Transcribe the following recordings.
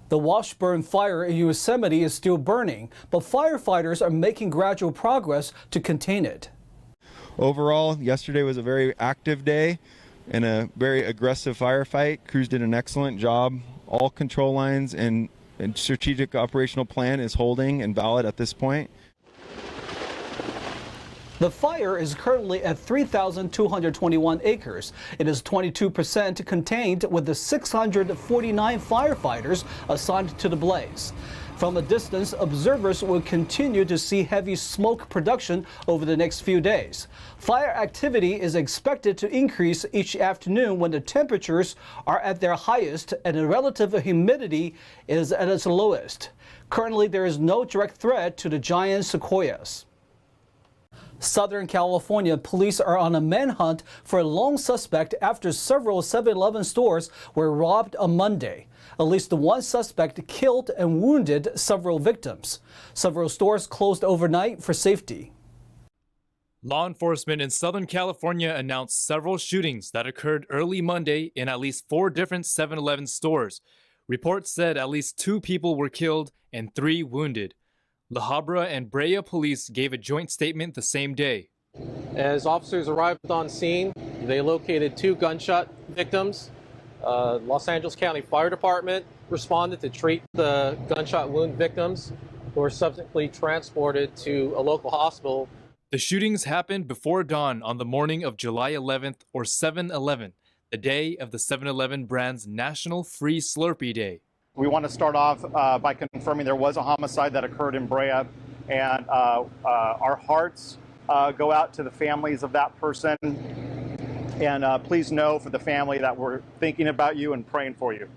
The Washburn fire in Yosemite is still burning, but firefighters are making gradual progress to contain it. Overall, yesterday was a very active day and a very aggressive firefight. Crews did an excellent job. All control lines and strategic operational plan is holding and valid at this point. The fire is currently at 3,221 acres. It is 22% contained with the 649 firefighters assigned to the blaze. From a distance, observers will continue to see heavy smoke production over the next few days. Fire activity is expected to increase each afternoon when the temperatures are at their highest and the relative humidity is at its lowest. Currently, there is no direct threat to the giant sequoias. Southern California police are on a manhunt for a lone suspect after several 7-Eleven stores were robbed on Monday. At least one suspect killed and wounded several victims. Several stores closed overnight for safety. Law enforcement in Southern California announced several shootings that occurred early Monday in at least 4 different 7-Eleven stores. Reports said at least 2 people were killed and 3 wounded. La Habra and Brea police gave a joint statement the same day. As officers arrived on scene, they located 2 gunshot victims. Los Angeles County Fire Department responded to treat the gunshot wound victims, who were subsequently transported to a local hospital. The shootings happened before dawn on the morning of July 11th, or 7/11, the day of the 7-Eleven brand's National Free Slurpee Day. We want to start off by confirming there was a homicide that occurred in Brea, and our hearts go out to the families of that person. And please know for the family that we're thinking about you and praying for you.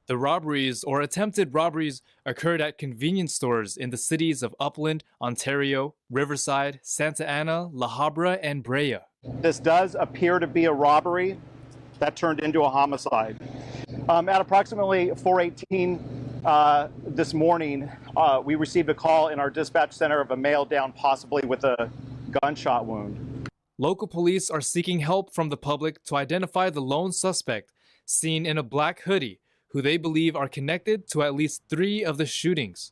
The robberies or attempted robberies occurred at convenience stores in the cities of Upland, Ontario, Riverside, Santa Ana, La Habra, and Brea. This does appear to be a robbery that turned into a homicide. At approximately 4:18 this morning, we received a call in our dispatch center of a male down possibly with a gunshot wound. Local police are seeking help from the public to identify the lone suspect, seen in a black hoodie, who they believe are connected to at least 3 of the shootings.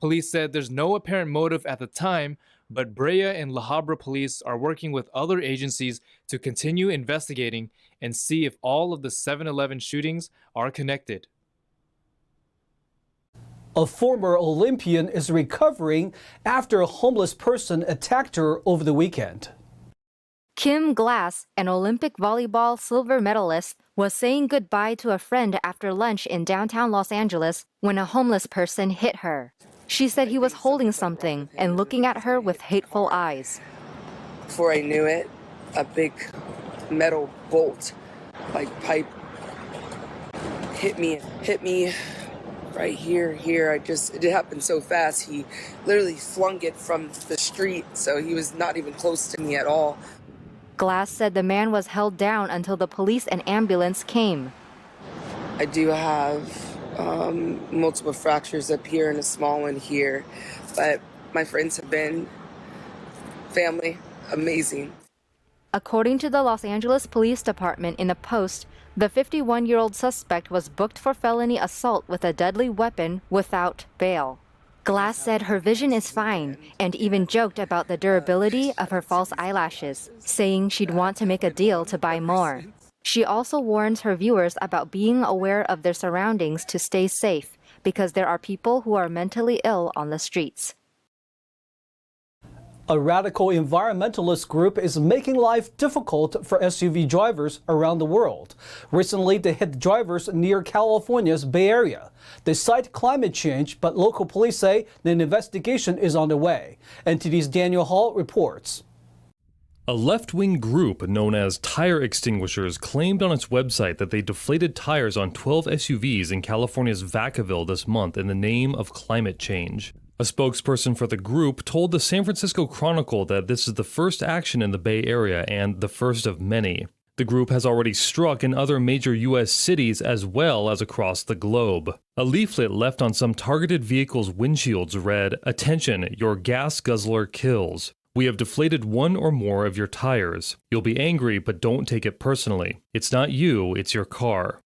Police said there's no apparent motive at the time, but Brea and La Habra police are working with other agencies to continue investigating and see if all of the 7-Eleven shootings are connected. A former Olympian is recovering after a homeless person attacked her over the weekend. Kim Glass, an Olympic volleyball silver medalist, was saying goodbye to a friend after lunch in downtown Los Angeles when a homeless person hit her. She said he was holding something and looking at her with hateful eyes. Before I knew it, a big metal bolt, like pipe, hit me right here. It happened so fast. He literally flung it from the street, so he was not even close to me at all. Glass said the man was held down until the police and ambulance came. I do have multiple fractures up here and a small one here, but my friends have been family, amazing. According to the Los Angeles Police Department in a post, the 51-year-old suspect was booked for felony assault with a deadly weapon without bail. Glass said her vision is fine and even joked about the durability of her false eyelashes, saying she'd want to make a deal to buy more. She also warns her viewers about being aware of their surroundings to stay safe because there are people who are mentally ill on the streets. A radical environmentalist group is making life difficult for SUV drivers around the world. Recently, they hit drivers near California's Bay Area. They cite climate change, but local police say an investigation is underway. NTD's Daniel Hall reports. A left-wing group known as Tire Extinguishers claimed on its website that they deflated tires on 12 SUVs in California's Vacaville this month in the name of climate change. A spokesperson for the group told the San Francisco Chronicle that this is the first action in the Bay Area and the first of many. The group has already struck in other major U.S. cities as well as across the globe. A leaflet left on some targeted vehicles' windshields read, "Attention, your gas guzzler kills. We have deflated 1 or more of your tires. You'll be angry, but don't take it personally. It's not you, it's your car."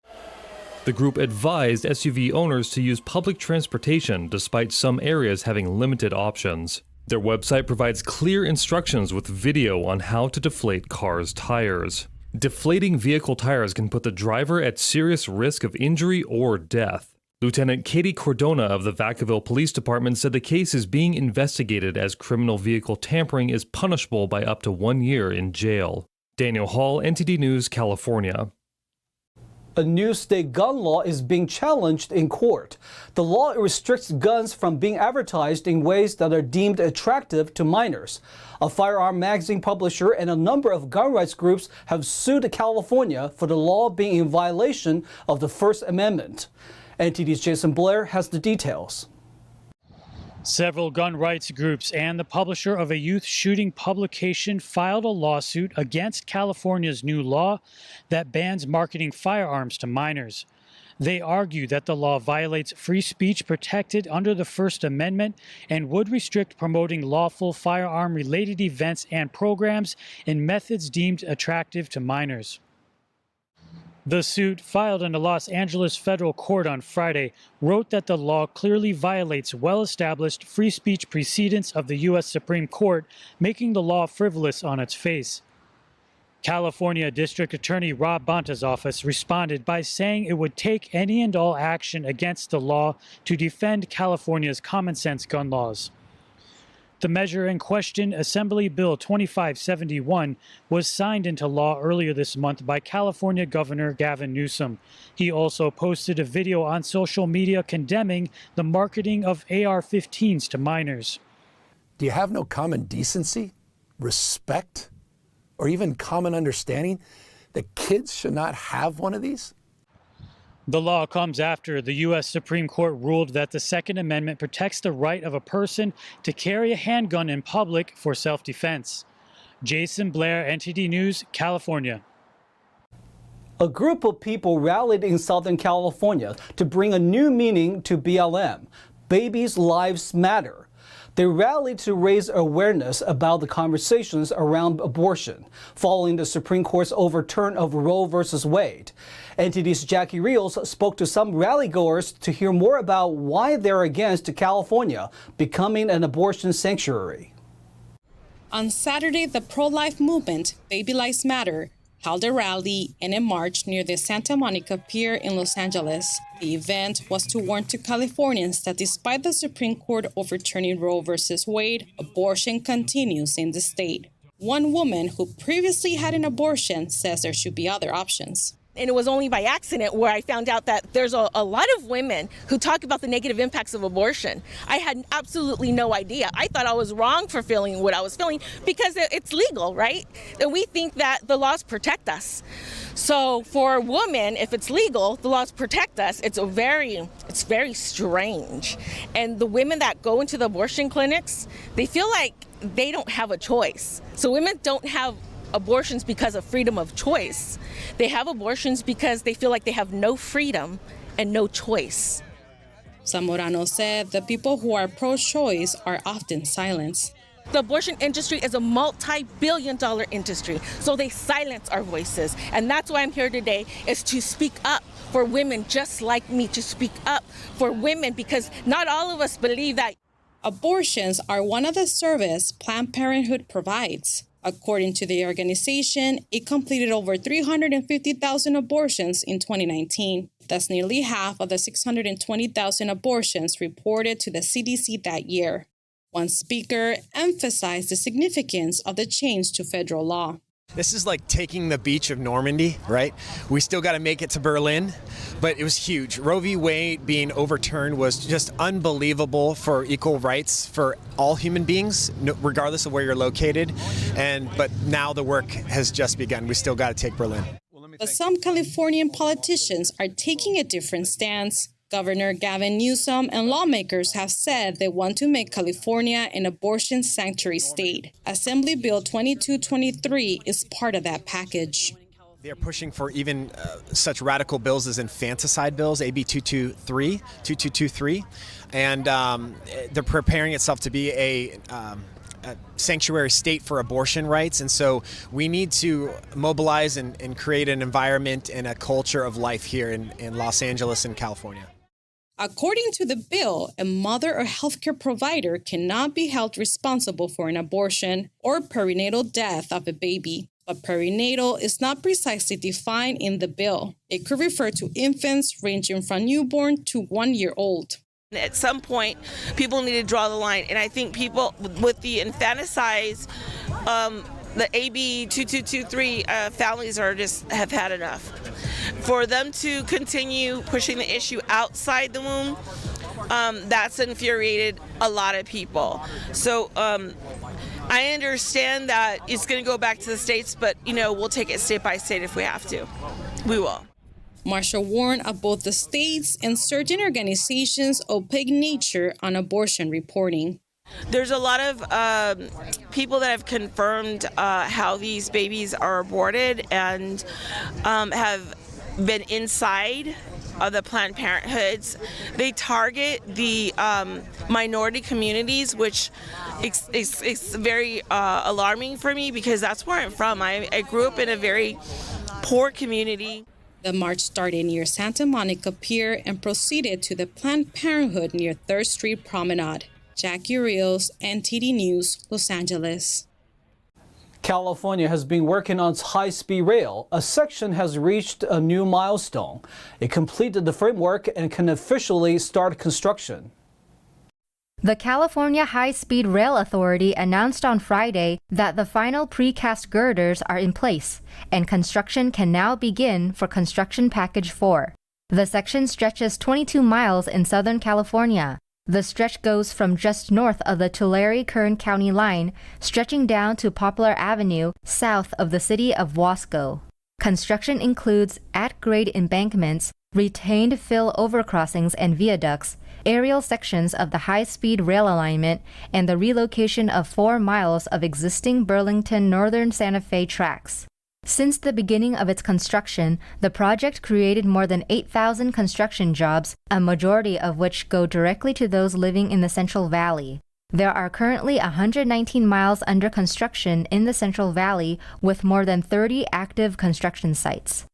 The group advised SUV owners to use public transportation despite some areas having limited options. Their website provides clear instructions with video on how to deflate cars' tires. Deflating vehicle tires can put the driver at serious risk of injury or death. Lieutenant Katie Cordona of the Vacaville Police Department said the case is being investigated as criminal vehicle tampering is punishable by up to 1 year in jail. Daniel Hall, NTD News, California. A new state gun law is being challenged in court. The law restricts guns from being advertised in ways that are deemed attractive to minors. A firearm magazine publisher and a number of gun rights groups have sued California for the law being in violation of the First Amendment. NTD's Jason Blair has the details. Several gun rights groups and the publisher of a youth shooting publication filed a lawsuit against California's new law that bans marketing firearms to minors. They argue that the law violates free speech protected under the First Amendment and would restrict promoting lawful firearm-related events and programs in methods deemed attractive to minors. The suit, filed in a Los Angeles federal court on Friday, wrote that the law clearly violates well-established free speech precedents of the U.S. Supreme Court, making the law frivolous on its face. California District Attorney Rob Bonta's office responded by saying it would take any and all action against the law to defend California's common-sense gun laws. The measure in question, Assembly Bill 2571, was signed into law earlier this month by California Governor Gavin Newsom. He also posted a video on social media condemning the marketing of AR-15s to minors. Do you have no common decency, respect, or even common understanding that kids should not have one of these? The law comes after the U.S. Supreme Court ruled that the Second Amendment protects the right of a person to carry a handgun in public for self-defense. Jason Blair, NTD News, California. A group of people rallied in Southern California to bring a new meaning to BLM. Babies' lives matter. They rallied to raise awareness about the conversations around abortion, following the Supreme Court's overturn of Roe v. Wade. NTD's Jackie Rios spoke to some rallygoers to hear more about why they're against California becoming an abortion sanctuary. On Saturday, the pro-life movement, Baby Lives Matter, held a rally and a march near the Santa Monica Pier in Los Angeles. The event was to warn to Californians that despite the Supreme Court overturning Roe v. Wade, abortion continues in the state. One woman who previously had an abortion says there should be other options. And it was only by accident where I found out that there's a lot of women who talk about the negative impacts of abortion. I had absolutely no idea. I thought I was wrong for feeling what I was feeling because it's legal, right? And we think that the laws protect us. So for women, if it's legal, the laws protect us. It's very strange. And the women that go into the abortion clinics, they feel like they don't have a choice. So women don't have abortions because of freedom of choice. They have abortions because they feel like they have no freedom and no choice. Zamorano said the people who are pro-choice are often silenced. The abortion industry is a multi-billion-dollar industry, so they silence our voices. And that's why I'm here today, is to speak up for women just like me, to speak up for women, because not all of us believe that. Abortions are one of the services Planned Parenthood provides. According to the organization, it completed over 350,000 abortions in 2019. That's nearly half of the 620,000 abortions reported to the CDC that year. One speaker emphasized the significance of the change to federal law. This is like taking the beach of Normandy, right? We still got to make it to Berlin, but it was huge. Roe v. Wade being overturned was just unbelievable for equal rights for all human beings, regardless of where you're located. But now the work has just begun. We still got to take Berlin. But some Californian politicians are taking a different stance. Governor Gavin Newsom and lawmakers have said they want to make California an abortion sanctuary state. Assembly Bill 2223 is part of that package. They're pushing for even such radical bills as infanticide bills, AB 2223, and they're preparing itself to be sanctuary state for abortion rights. And so we need to mobilize and create an environment and a culture of life here in Los Angeles and California. According to the bill, a mother or healthcare provider cannot be held responsible for an abortion or perinatal death of a baby. But perinatal is not precisely defined in the bill. It could refer to infants ranging from newborn to 1 year old. At some point, people need to draw the line. And I think people with the infanticide, the AB 2223 families have had enough. For them to continue pushing the issue outside the womb, that's infuriated a lot of people. So I understand that it's going to go back to the states, but we'll take it state by state if we have to. We will. Marshall warned of both the states and certain organizations' opaque nature on abortion reporting. There's a lot of people that have confirmed how these babies are aborted and have been inside of the Planned Parenthoods. They target the minority communities, which is very alarming for me because that's where I'm from. I grew up in a very poor community. The march started near Santa Monica Pier and proceeded to the Planned Parenthood near 3rd Street Promenade. Jackie Rios, NTD News, Los Angeles. California has been working on its high-speed rail. A section has reached a new milestone. It completed the framework and can officially start construction. The California High-Speed Rail Authority announced on Friday that the final precast girders are in place and construction can now begin for Construction Package 4. The section stretches 22 miles in Southern California. The stretch goes from just north of the Tulare-Kern County line, stretching down to Poplar Avenue, south of the city of Wasco. Construction includes at-grade embankments, retained fill overcrossings and viaducts, aerial sections of the high-speed rail alignment, and the relocation of 4 miles of existing Burlington Northern Santa Fe tracks. Since the beginning of its construction, the project created more than 8,000 construction jobs, a majority of which go directly to those living in the Central Valley. There are currently 119 miles under construction in the Central Valley, with more than 30 active construction sites.